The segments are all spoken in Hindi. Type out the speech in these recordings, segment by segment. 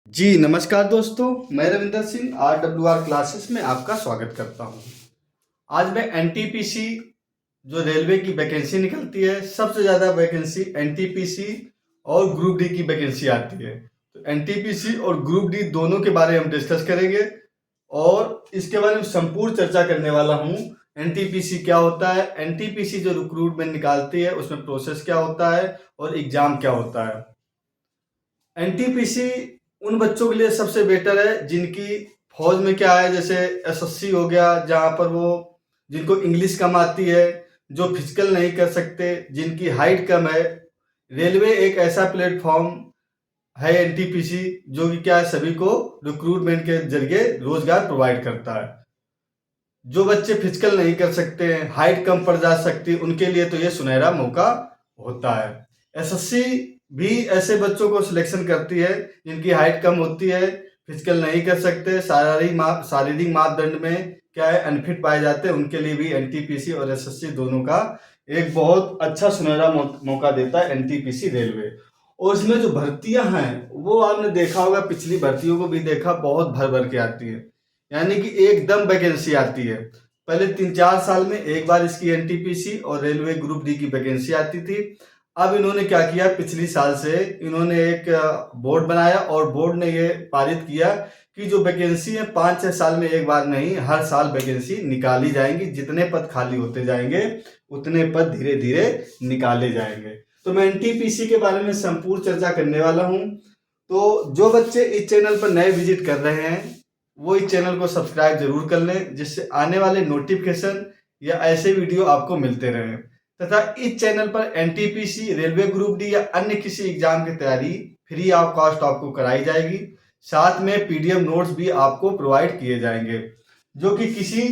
जी, नमस्कार दोस्तों। मैं रविंदर सिंह RWR क्लासेस में आपका स्वागत करता हूँ। आज मैं एनटीपीसी जो रेलवे की वैकेंसी निकलती है, सबसे ज़्यादा वैकेंसी एनटीपीसी और ग्रुप डी की वैकेंसी आती है। तो एनटीपीसी और ग्रुप डी दोनों के बारे में हम डिस्कस करेंगे और इसके बारे में संपूर्ण चर्चा करने वाला हूँ। एनटीपीसी क्या होता है, एनटीपीसी जो रिक्रूटमेंट निकालती है उसमें प्रोसेस क्या होता है और एग्ज़ाम क्या होता है। एनटीपीसी उन बच्चों के लिए सबसे बेटर है जिनकी फौज में क्या है, जैसे एसएससी हो गया, जहाँ पर वो जिनको इंग्लिश कम आती है, जो फिजिकल नहीं कर सकते, जिनकी हाइट कम है। रेलवे एक ऐसा प्लेटफॉर्म है एनटीपीसी जो कि क्या है, सभी को रिक्रूटमेंट के जरिए रोजगार प्रोवाइड करता है। जो बच्चे फिजिकल नहीं कर सकते हैं, हाइट कम पड़ जा सकती है, उनके लिए तो ये सुनहरा मौका होता है। एसएससी भी ऐसे बच्चों को सिलेक्शन करती है जिनकी हाइट कम होती है, फिजिकल नहीं कर सकते, शारीरिक मापदंड में क्या है अनफिट पाए जाते हैं, उनके लिए भी एनटीपीसी और एसएससी दोनों का एक बहुत अच्छा सुनहरा मौका देता है एनटीपीसी रेलवे। और इसमें जो भर्तियां हैं वो आपने देखा होगा, पिछली भर्तियों को भी देखा, बहुत भर भर के आती है, यानी कि एकदम वैकेंसी आती है। पहले 3-4 साल में एक बार इसकी एनटीपीसी और रेलवे ग्रुप डी की वैकेंसी आती थी। अब इन्होंने क्या किया, पिछली साल से इन्होंने एक बोर्ड बनाया और बोर्ड ने ये पारित किया कि जो वैकेंसी है 5-6 साल में एक बार नहीं, हर साल वैकेंसी निकाली जाएंगी। जितने पद खाली होते जाएंगे उतने पद धीरे धीरे निकाले जाएंगे। तो मैं एनटीपीसी के बारे में संपूर्ण चर्चा करने वाला हूँ। तो जो बच्चे इस चैनल पर नए विजिट कर रहे हैं वो इस चैनल को सब्सक्राइब जरूर कर लें, जिससे आने वाले नोटिफिकेशन या ऐसे वीडियो आपको मिलते रहें। तथा इस चैनल पर एनटीपीसी, रेलवे ग्रुप डी या अन्य किसी एग्जाम की तैयारी फ्री ऑफ कॉस्ट आपको कराई जाएगी। साथ में पीडीएफ नोट्स भी आपको प्रोवाइड किए जाएंगे, जो कि किसी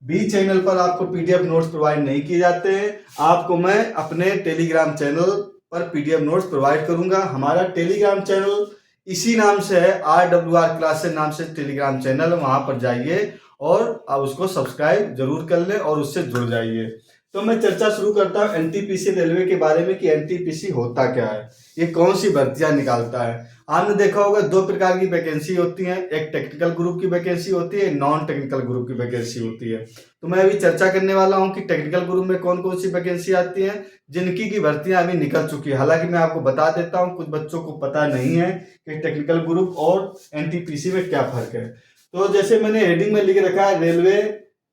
भी चैनल पर आपको पीडीएफ नोट्स प्रोवाइड नहीं किए जाते हैं। आपको मैं अपने टेलीग्राम चैनल पर पीडीएफ नोट्स प्रोवाइड करूंगा। हमारा टेलीग्राम चैनल इसी नाम से है, RWR क्लासेस नाम से टेलीग्राम चैनल, वहां पर जाइए और आप उसको सब्सक्राइब जरूर कर लें और उससे जुड़ जाइए। तो मैं चर्चा शुरू करता हूँ एनटीपीसी रेलवे के बारे में कि एनटीपीसी होता क्या है, ये कौन सी भर्तियां निकालता है। आपने देखा होगा 2 प्रकार की वैकेंसी होती है, एक टेक्निकल ग्रुप की वैकेंसी होती है, नॉन टेक्निकल ग्रुप की वैकेंसी होती है। तो मैं अभी चर्चा करने वाला हूँ कि टेक्निकल ग्रुप में कौन कौन सी वैकेंसी आती है, जिनकी की भर्तियां अभी निकल चुकी है। हालांकि मैं आपको बता देता हूँ, कुछ बच्चों को पता नहीं है कि टेक्निकल ग्रुप और एनटीपीसी में क्या फर्क है। तो जैसे मैंने हेडिंग में लिख रखा है, रेलवे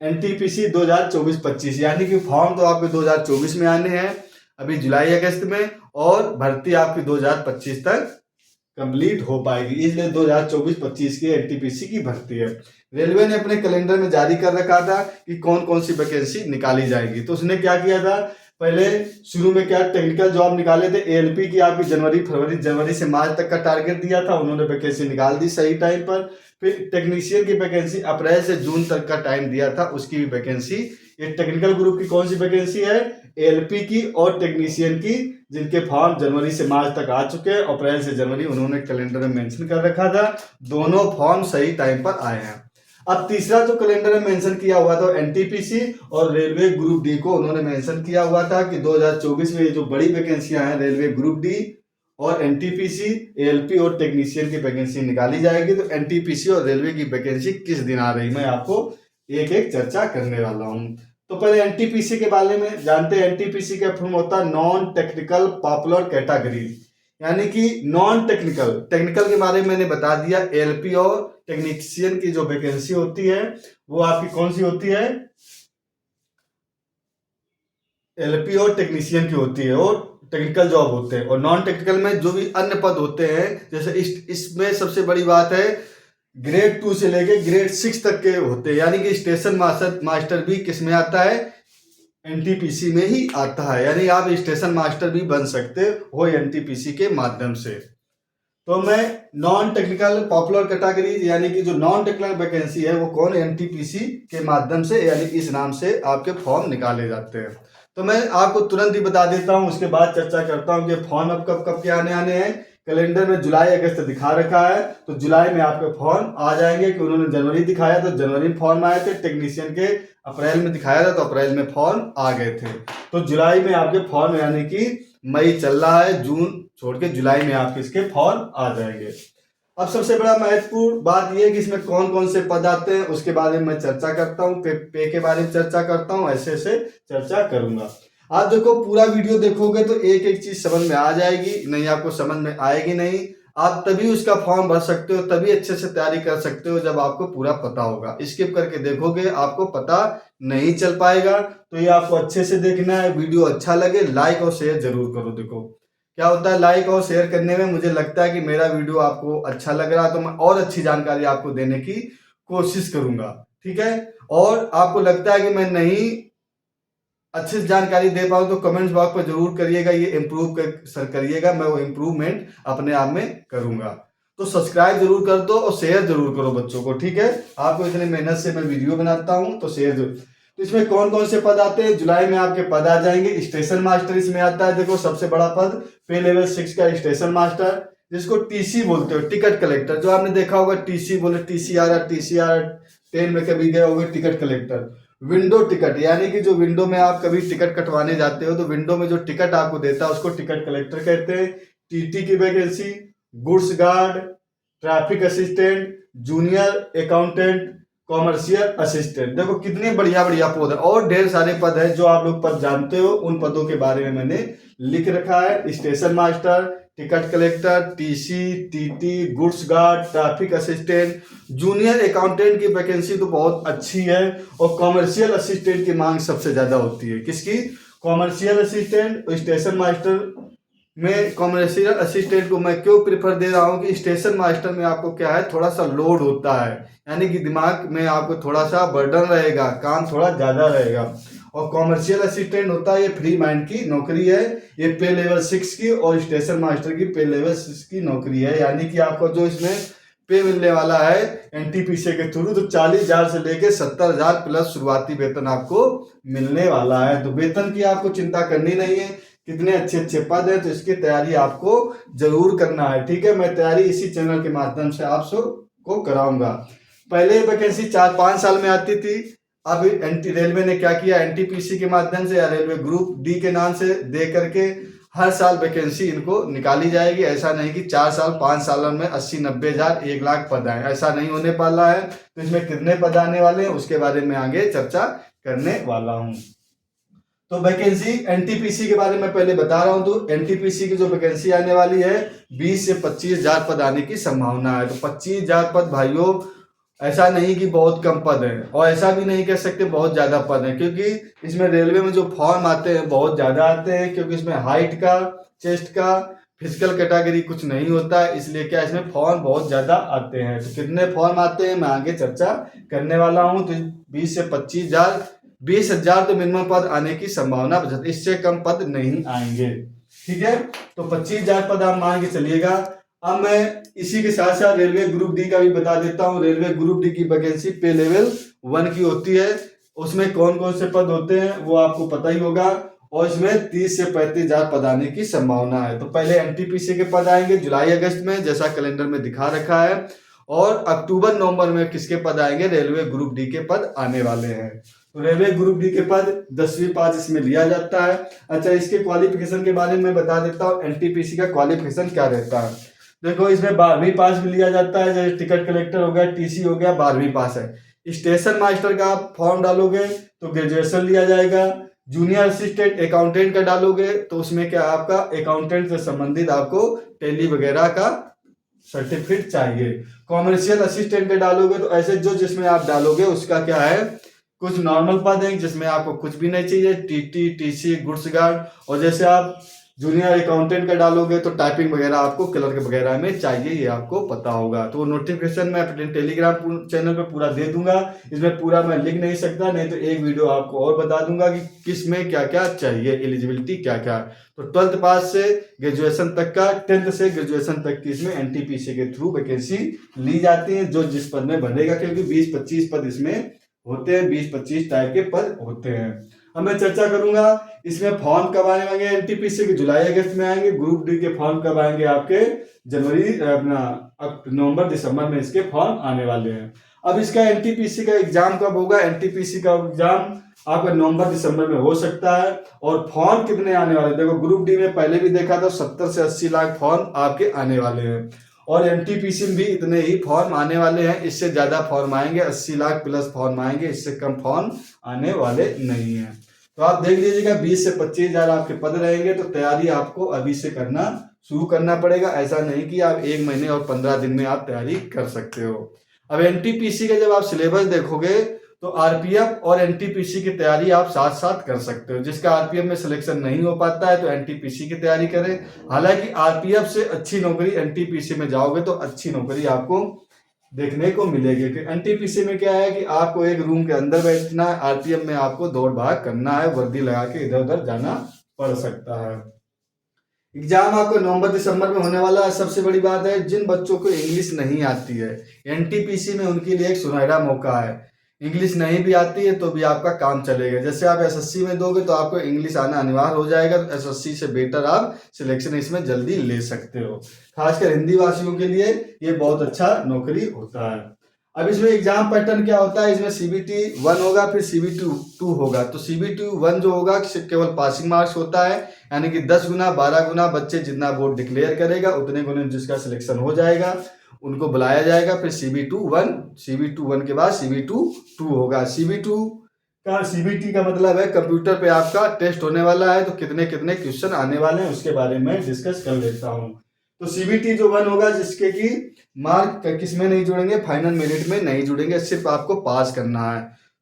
एनटीपीसी 2024-25, यानी कि फॉर्म तो आपके 2024 में आने हैं, अभी जुलाई अगस्त में, और भर्ती आपकी 2025 तक कंप्लीट हो पाएगी। इसलिए 2024-25 की एनटीपीसी की भर्ती है। रेलवे ने अपने कैलेंडर में जारी कर रखा था कि कौन कौन सी वैकेंसी निकाली जाएगी। तो उसने क्या किया था, पहले शुरू में क्या टेक्निकल जॉब निकाले थे, एएलपी की आपकी जनवरी से मार्च तक का टारगेट दिया था, उन्होंने वैकेंसी निकाल दी सही टाइम पर। फिर टेक्नीशियन की वैकेंसी अप्रैल से जून तक का टाइम दिया था, उसकी भी वैकेंसी। ये टेक्निकल ग्रुप की कौन सी वैकेंसी है, एएलपी की और टेक्नीशियन की, जिनके फॉर्म जनवरी से मार्च तक आ चुके हैं। अप्रैल से जनवरी उन्होंने कैलेंडर में मेंशन कर रखा था, दोनों फॉर्म सही टाइम पर आए हैं। अब तीसरा जो कैलेंडर में मेंशन किया हुआ था एनटीपीसी और रेलवे ग्रुप डी को उन्होंने मेंशन किया हुआ था कि 2024 में ये जो बड़ी वैकेंसियां हैं, रेलवे ग्रुप डी और एनटीपीसी, एएलपी और टेक्नीशियन की वैकेंसी निकाली जाएगी। तो एनटीपीसी और रेलवे की वैकेंसी किस दिन आ रही, मैं आपको एक एक चर्चा करने वाला हूं। तो पहले एनटीपीसी के बारे में जानते हैं। एनटीपीसी का फुल होता है नॉन टेक्निकल पॉपुलर कैटेगरी, यानी कि नॉन टेक्निकल। टेक्निकल के बारे में मैंने बता दिया, एएलपी और टेक्नीशियन की जो वैकेंसी होती है वो आपकी कौन सी होती है, एलपी और टेक्नीशियन की होती है, और टेक्निकल जॉब होते हैं। और नॉन टेक्निकल में जो भी अन्य पद होते हैं, जैसे इसमें सबसे बड़ी बात है ग्रेड 2 से लेके ग्रेड 6 तक के होते हैं, यानी कि स्टेशन मास्टर भी किस में आता है, एनटीपीसी में ही आता है। यानी आप स्टेशन मास्टर भी बन सकते हो एनटीपीसी के माध्यम से। तो मैं नॉन टेक्निकल पॉपुलर कैटेगरी, यानी कि जो नॉन टेक्निकल वैकेंसी है वो कौन, एनटीपीसी के माध्यम से, यानी इस नाम से आपके फॉर्म निकाले जाते हैं। तो मैं आपको तुरंत ही बता देता हूं, उसके बाद चर्चा करता हूं कि फॉर्म अब कब कब के आने हैं। कैलेंडर में जुलाई अगस्त दिखा रखा है, तो जुलाई में आपके फॉर्म आ जाएंगे, कि उन्होंने जनवरी दिखाया तो जनवरी में फॉर्म आए थे, टेक्नीशियन के अप्रैल में दिखाया था तो अप्रैल में फॉर्म आ गए थे। तो जुलाई में आपके फॉर्म, यानी कि मई चल रहा है, जून छोड़ के जुलाई में आपके इसके फॉर्म आ जाएंगे। अब सबसे बड़ा महत्वपूर्ण बात यह है कि इसमें कौन कौन से पद आते हैं उसके बारे में मैं चर्चा करता हूँ, पे के बारे में चर्चा करता हूँ, ऐसे ऐसे चर्चा करूंगा। आप देखो पूरा वीडियो देखोगे तो एक एक चीज समझ में आ जाएगी, नहीं आपको समझ में आएगी नहीं। आप तभी उसका फॉर्म भर सकते हो, तभी अच्छे से तैयारी कर सकते हो जब आपको पूरा पता होगा। स्किप करके देखोगे आपको पता नहीं चल पाएगा। तो ये आपको अच्छे से देखना है। वीडियो अच्छा लगे लाइक और शेयर जरूर करो। देखो क्या होता है, लाइक और शेयर करने में मुझे लगता है कि मेरा वीडियो आपको अच्छा लग रहा है तो मैं और अच्छी जानकारी आपको देने की कोशिश करूंगा, ठीक है। और आपको लगता है कि मैं नहीं अच्छी जानकारी दे पाऊँ तो कमेंट्स बॉक्स पर जरूर करिएगा, ये इम्प्रूव करिएगा, मैं वो इम्प्रूवमेंट अपने आप में करूंगा। तो सब्सक्राइब जरूर कर दो और शेयर जरूर करो बच्चों को, ठीक है। आपको इतने मेहनत से मैं वीडियो बनाता हूं तो शेयर जरूर। तो इसमें कौन कौन से पद आते हैं, जुलाई में आपके पद आ जाएंगे। स्टेशन मास्टर इसमें आता है। देखो सबसे बड़ा पद पे लेवल 6 का स्टेशन मास्टर, जिसको टीसी बोलते हो, टिकट कलेक्टर। जो आपने देखा होगा टीसी बोले, टीसीआर ट्रेन में कभी गए होंगे, टिकट कलेक्टर। विंडो टिकट यानी कि जो विंडो में आप कभी टिकट कटवाने जाते हो तो विंडो में जो टिकट आपको देता है उसको टिकट कलेक्टर कहते हैं। टीटी की vacancy, goods guard, traffic assistant, junior accountant, commercial assistant. देखो कितने बढ़िया बढ़िया पद है और ढेर सारे पद है जो आप लोग पद जानते हो, उन पदों के बारे में मैंने लिख रखा है। Station master, ticket collector, TC, TT, goods guard, traffic assistant, junior accountant की वैकेंसी तो बहुत अच्छी है। और कॉमर्शियल असिस्टेंट की मांग सबसे ज्यादा होती है। किसकी? Commercial assistant. स्टेशन मास्टर में कॉमर्शियल असिस्टेंट को मैं क्यों प्रेफर दे रहा हूँ कि स्टेशन मास्टर में आपको क्या है, थोड़ा सा लोड होता है, यानी कि दिमाग में आपको थोड़ा सा बर्डन रहेगा, काम थोड़ा ज्यादा रहेगा। और कॉमर्शियल असिस्टेंट होता है, ये फ्री माइंड की नौकरी है। ये पे लेवल 6 की और स्टेशन मास्टर की पे लेवल 6 की नौकरी है। यानी कि आपको जो इसमें पे मिलने वाला है एनटीपीसी के थ्रू तो 40,000 से लेके 70,000 प्लस शुरुआती वेतन आपको मिलने वाला है। तो वेतन की आपको चिंता करनी नहीं है। कितने अच्छे अच्छे पद है तो इसकी तैयारी आपको जरूर करना है, ठीक है। मैं तैयारी इसी चैनल के माध्यम से आप सबको कराऊंगा। पहले वैकेंसी 4-5 साल में आती थी। अब रेलवे ने क्या किया, एनटीपीसी के माध्यम से या रेलवे ग्रुप डी के नाम से दे करके हर साल वैकेंसी इनको निकाली जाएगी। ऐसा नहीं कि 4 साल 5 साल में 80-90 हजार 1 लाख पद आए, ऐसा नहीं होने वाला है। तो इसमें कितने पद आने वाले हैं उसके बारे में आगे चर्चा करने वाला हूं। तो वैकेंसी एनटीपीसी के बारे में पहले बता रहा हूं। तो एनटीपीसी की जो वैकेंसी आने वाली है 20 से 25 हजार पद आने की संभावना है। तो 25 हजार पद भाइयों, ऐसा नहीं कि बहुत कम पद है और ऐसा भी नहीं कह सकते बहुत ज्यादा पद है, क्योंकि इसमें रेलवे में जो फॉर्म आते हैं बहुत ज्यादा आते हैं। क्योंकि इसमें हाइट का, चेस्ट का, फिजिकल कैटेगरी कुछ नहीं होता है, इसलिए क्या इसमें फॉर्म बहुत ज्यादा आते हैं। तो कितने फॉर्म आते हैं मैं आगे चर्चा करने वाला हूं। तो 20 से 25 हजार, 20 हजार तो मिनिमम पद आने की संभावना, इससे कम पद नहीं आएंगे, ठीक है। तो 25 हजार पद आप मान के चलिएगा। अब मैं इसी के साथ साथ रेलवे ग्रुप डी का भी बता देता हूं। रेलवे ग्रुप डी की वैकेंसी पे लेवल 1 की होती है। उसमें कौन कौन से पद होते हैं वो आपको पता ही होगा। और इसमें 30 से 35 हजार पद आने की संभावना है। तो पहले एनटीपीसी के पद आएंगे जुलाई अगस्त में, जैसा कैलेंडर में दिखा रखा है। और अक्टूबर नवंबर में किसके पद आएंगे, रेलवे ग्रुप डी के पद आने वाले हैं। तो रेलवे ग्रुप डी के पद 10वीं पास इसमें लिया जाता है। अच्छा, इसके क्वालिफिकेशन के बारे में बता देता हूँ। एनटीपीसी का क्वालिफिकेशन क्या रहता है, देखो इसमें 12वीं पास भी लिया जाता है। जैसे टिकट कलेक्टर हो गया, टीसी हो गया, 12वीं पास है। स्टेशन मास्टर का आप फॉर्म डालोगे तो ग्रेजुएशन लिया जाएगा। जूनियर असिस्टेंट अकाउंटेंट का डालोगे तो उसमें क्या आपका अकाउंटेंट से संबंधित आपको टैली वगैरह का सर्टिफिकेट चाहिए। कॉमर्शियल असिस्टेंट पे डालोगे तो ऐसे जो जिसमें आप डालोगे उसका क्या है, कुछ नॉर्मल पद है जिसमें आपको कुछ भी नहीं चाहिए, टीटी, टीसी, गुड्स गार्ड। और जैसे आप जूनियर अकाउंटेंट का डालोगे तो टाइपिंग वगैरह आपको क्लर्क वगैरह में चाहिए, ये आपको पता होगा। तो नोटिफिकेशन मैं अपने टेलीग्राम चैनल पे पूरा दे दूंगा। इसमें पूरा मैं लिख नहीं सकता, नहीं तो एक वीडियो आपको और बता दूंगा कि किस में क्या क्या चाहिए, एलिजिबिलिटी क्या क्या। तो 12th पास से ग्रेजुएशन तक का, 10th से ग्रेजुएशन तक की इसमें एनटीपीसी के थ्रू वैकेंसी ली जाती है, जो जिस पद में बनेगा। क्योंकि 20-25 पद इसमें होते हैं, 20-25 टाइप के पद होते हैं। अब मैं चर्चा करूंगा इसमें फॉर्म कब आएंगे एनटीपीसी के, जुलाई अगस्त में आएंगे। ग्रुप डी के फॉर्म कब आएंगे आपके, जनवरी अपना नवंबर दिसंबर में इसके फॉर्म आने वाले हैं। अब इसका एनटीपीसी का एग्जाम कब होगा, एनटीपीसी का एग्जाम आपका नवंबर दिसंबर में हो सकता है। और फॉर्म कितने आने वाले, देखो ग्रुप डी में पहले भी देखा था 70 से 80 लाख फॉर्म आपके आने वाले हैं। और एनटीपीसी में भी इतने ही फॉर्म आने वाले हैं, इससे ज़्यादा फॉर्म आएंगे, 80 लाख प्लस फॉर्म आएंगे, इससे कम फॉर्म आने वाले नहीं हैं। तो आप देख लीजिएगा 20 से 25 हज़ार आपके पद रहेंगे, तो तैयारी आपको अभी से करना शुरू करना पड़ेगा। ऐसा नहीं कि आप 1 महीने और 15 दिन में आप तैयारी कर सकते हो। अब एनटीपीसी का जब आप सिलेबस देखोगे तो आरपीएफ और एनटीपीसी की तैयारी आप साथ साथ कर सकते हो। जिसका आरपीएफ में सिलेक्शन नहीं हो पाता है तो एनटीपीसी की तैयारी करें। हालांकि आरपीएफ से अच्छी नौकरी एनटीपीसी में जाओगे तो अच्छी नौकरी आपको देखने को मिलेगी। कि एनटीपीसी में क्या है कि आपको एक रूम के अंदर बैठना है, आरपीएफ में आपको दौड़ भाग करना है, वर्दी लगा के इधर उधर जाना पड़ सकता है। एग्जाम आपको नवंबर दिसंबर में होने वाला है। सबसे बड़ी बात है, जिन बच्चों को इंग्लिश नहीं आती है एनटीपीसी में उनके लिए एक सुनहरा मौका है। इंग्लिश नहीं भी आती है तो भी आपका काम चलेगा। जैसे आप एसएससी में दोगे तो आपको इंग्लिश आना अनिवार्य हो जाएगा, तो एसएससी से बेटर आप सिलेक्शन इसमें जल्दी ले सकते हो। खासकर हिंदी भाषियों के लिए ये बहुत अच्छा नौकरी होता है। अब इसमें एग्जाम पैटर्न क्या होता है, इसमें सीबीटी 1 होगा, फिर सीबीटी 2 होगा। तो सीबीटी 1 जो होगा केवल पासिंग मार्क्स होता है, यानी कि 10 गुना 12 गुना बच्चे जितना बोर्ड डिक्लेयर करेगा उतने गुने जिसका सिलेक्शन हो जाएगा उनको बुलाया जाएगा। फिर सीबीटी 1 के बाद सीबीटी 2 होगा। सीबीटी का मतलब है कंप्यूटर पे आपका टेस्ट होने वाला है, तो कितने कितने क्वेश्चन आने वाले हैं उसके बारे में डिस्कस कर लेता हूँ। तो सीबीटी जो 1 होगा जिसके की मार्क किस में नहीं जुड़ेंगे, फाइनल मेरिट में नहीं जुड़ेंगे, सिर्फ आपको पास करना है।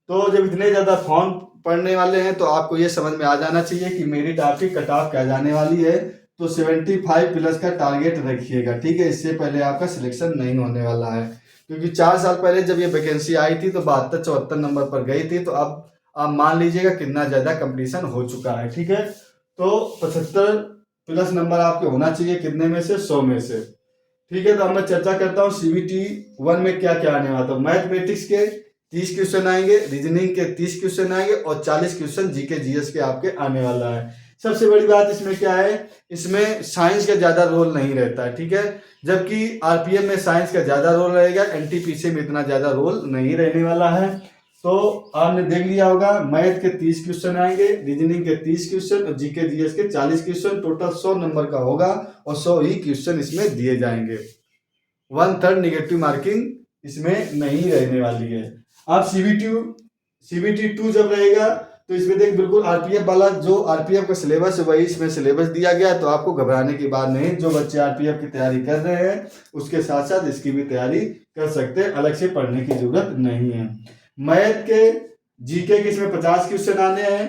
तो जब इतने ज़्यादा फॉर्म पढ़ने वाले हैं तो आपको ये समझ में आ जाना चाहिए कि मेरिट आपकी कट ऑफ क्या जाने वाली है। तो 75 प्लस का टारगेट रखिएगा, ठीक है। इससे पहले आपका सिलेक्शन नहीं होने वाला है, क्योंकि 4 साल पहले जब ये वैकेंसी आई थी तो 72-74 नंबर पर गई थी। तो अब आप मान लीजिएगा कितना ज़्यादा कंपटीशन हो चुका है, ठीक है। तो 75 प्लस नंबर आपके होना चाहिए, कितने में से 100 में से, ठीक है। तो अब मैं चर्चा करता हूँ सीबीटी 1 में क्या क्या आने वाला। तो मैथमेटिक्स के 30 क्वेश्चन आएंगे, रीजनिंग के 30 क्वेश्चन आएंगे और 40 क्वेश्चन जीके जीएस के आपके आने वाला है। सबसे बड़ी बात इसमें क्या है, इसमें साइंस का ज्यादा रोल नहीं रहता है, ठीक है। जबकि आरपीएफ में साइंस का ज्यादा रोल रहेगा, एनटीपीसी में इतना ज्यादा रोल नहीं रहने वाला है। तो आपने देख लिया होगा, मैथ के 30 क्वेश्चन आएंगे, रीजनिंग के 30 क्वेश्चन और जीके जीएस के 40 क्वेश्चन, टोटल 100 नंबर का होगा और 100 ही क्वेश्चन इसमें दिए जाएंगे। 1/3 नेगेटिव मार्किंग इसमें नहीं रहने वाली है। आप सीबीटी 2 जब रहेगा तो इसमें देख बिल्कुल आरपीएफ वाला जो आरपीएफ का सिलेबस है वही इसमें सिलेबस दिया गया है। तो आपको घबराने की बात नहीं, जो बच्चे आरपीएफ की तैयारी कर रहे हैं उसके साथ साथ इसकी भी तैयारी कर सकते हैं, अलग से पढ़ने की जरूरत नहीं है। मैथ के जीके के इसमें 50 क्वेश्चन आने हैं,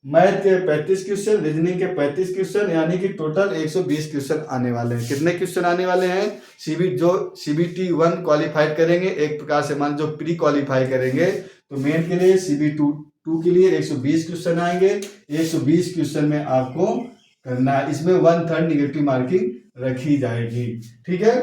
मैथ के 35 क्वेश्चन, रीजनिंग के 35 क्वेश्चन, यानी कि टोटल 120 क्वेश्चन आने वाले हैं। कितने क्वेश्चन आने वाले हैं, सीबीटी 1 क्वालिफाइड करेंगे, एक प्रकार से मान जो प्री क्वालिफाई करेंगे तो मेन के लिए सीबीटी 2 के लिए 120 क्वेश्चन आएंगे। 120 क्वेश्चन में आपको करना है, इसमें 1/3 नेगेटिव मार्किंग रखी जाएगी, ठीक है।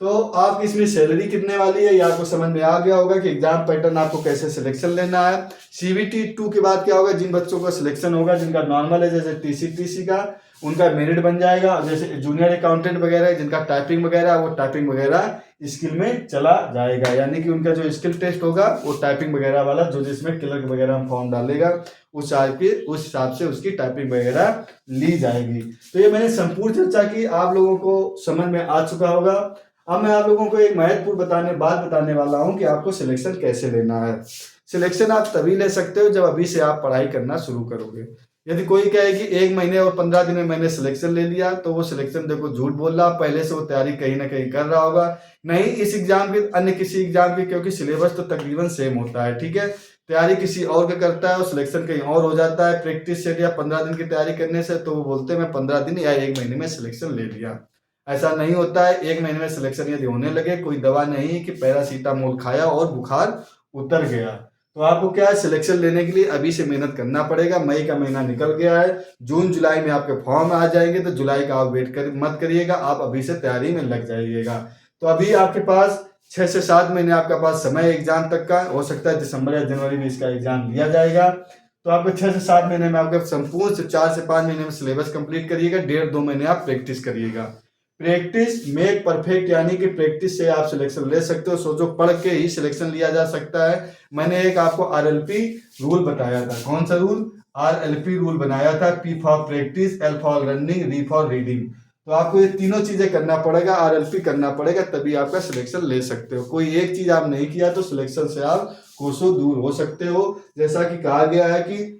तो आपकी इसमें सैलरी कितने वाली है ये आपको समझ में आ गया होगा कि एग्जाम पैटर्न आपको कैसे सिलेक्शन लेना है। सीबीटी 2 के बाद क्या होगा, जिन बच्चों का सिलेक्शन होगा जिनका नॉर्मल है, जैसे टीसी का उनका मेरिट बन जाएगा। जैसे जूनियर अकाउंटेंट वगैरह जिनका टाइपिंग वगैरह, वो टाइपिंग वगैरह स्किल में चला जाएगा, यानी कि उनका जो स्किल टेस्ट होगा वो टाइपिंग वगैरह वाला जो जिसमें क्लर्क वगैरह में फॉर्म डालेगा उस हिसाब से उसकी टाइपिंग वगैरह ली जाएगी। तो ये मैंने संपूर्ण चर्चा की, आप लोगों को समझ में आ चुका होगा। अब मैं आप लोगों को एक महत्वपूर्ण बात बताने वाला हूं कि आपको सिलेक्शन कैसे लेना है। सिलेक्शन आप तभी ले सकते हो जब अभी से आप पढ़ाई करना शुरू करोगे। यदि कोई कहे कि 1 महीने और 15 दिन में मैंने सिलेक्शन ले लिया, तो वो सिलेक्शन देखो झूठ बोल रहा, पहले से वो तैयारी कहीं ना कहीं कर रहा होगा। नहीं इस एग्जाम की, अन्य किसी एग्जाम की, क्योंकि सिलेबस तो तकरीबन सेम होता है, ठीक है। तैयारी किसी और का करता है और सिलेक्शन कहीं और हो जाता है। प्रैक्टिस से या 15 दिन की तैयारी करने से तो वो बोलते हैं मैं 15 दिन या 1 महीने में सिलेक्शन ले लिया। ऐसा नहीं होता है। 1 महीने में सिलेक्शन यदि होने लगे, कोई दवा नहीं कि पैरासीटामोल खाया और बुखार उतर गया। तो आपको क्या है, सिलेक्शन लेने के लिए अभी से मेहनत करना पड़ेगा। मई का महीना निकल गया है, जून जुलाई में आपके फॉर्म आ जाएंगे, तो जुलाई का आप वेट मत करिएगा, आप अभी से तैयारी में लग जाइएगा। तो अभी आपके पास 6 से 7 महीने आपका पास समय एग्जाम तक का, हो सकता है दिसंबर या जनवरी में इसका एग्जाम लिया जाएगा। तो आपको 6 से 7 महीने में आपका संपूर्ण से 4 से 5 महीने में सिलेबस कंप्लीट करिएगा, 1.5-2 महीने आप प्रैक्टिस करिएगा। प्रैक्टिस मेक परफेक्ट, यानी कि प्रैक्टिस से आप सिलेक्शन ले सकते हो। सोचो पढ़ के ही सिलेक्शन लिया जा सकता है। मैंने एक आपको आरएलपी रूल बताया था, कौन सा रूल, आरएलपी रूल बनाया था। P for practice, L for running, री फॉर रीडिंग। तो आपको ये तीनों चीजें करना पड़ेगा, RLP करना पड़ेगा, तभी आपका सिलेक्शन ले सकते हो। कोई एक चीज आप नहीं किया तो सिलेक्शन से आप कोसों दूर हो सकते हो। जैसा कि कहा गया है कि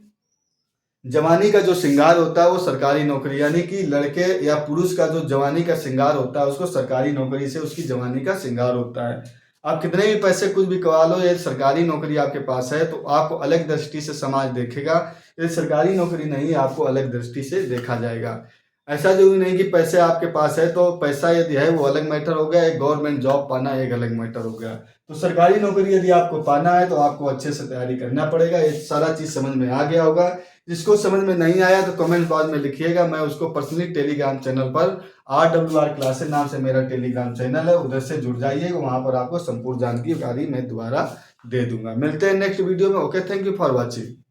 जवानी का जो श्रृंगार होता है वो सरकारी नौकरी, यानी कि लड़के या पुरुष का जो जवानी का श्रृंगार होता है उसको सरकारी नौकरी से उसकी जवानी का श्रृंगार होता है। आप कितने भी पैसे कुछ भी कमा लो, ये सरकारी नौकरी आपके पास है तो आपको अलग दृष्टि से समाज देखेगा। ये सरकारी नौकरी नहीं, आपको अलग दृष्टि से देखा जाएगा। ऐसा जरूरी नहीं कि पैसे आपके पास है तो पैसा यदि है वो अलग मैटर हो गया, एक गवर्नमेंट जॉब पाना एक अलग मैटर हो गया। तो सरकारी नौकरी यदि आपको पाना है तो आपको अच्छे से तैयारी करना पड़ेगा। ये सारा चीज समझ में आ गया होगा। जिसको समझ में नहीं आया तो कमेंट बॉक्स में लिखिएगा, मैं उसको पर्सनली टेलीग्राम चैनल पर RWR क्लासेस नाम से मेरा टेलीग्राम चैनल है, उधर से जुड़ जाइएगा। वहां पर आपको संपूर्ण जानकारी मैं दोबारा दे दूंगा। मिलते हैं नेक्स्ट वीडियो में। Okay, thank you for watching.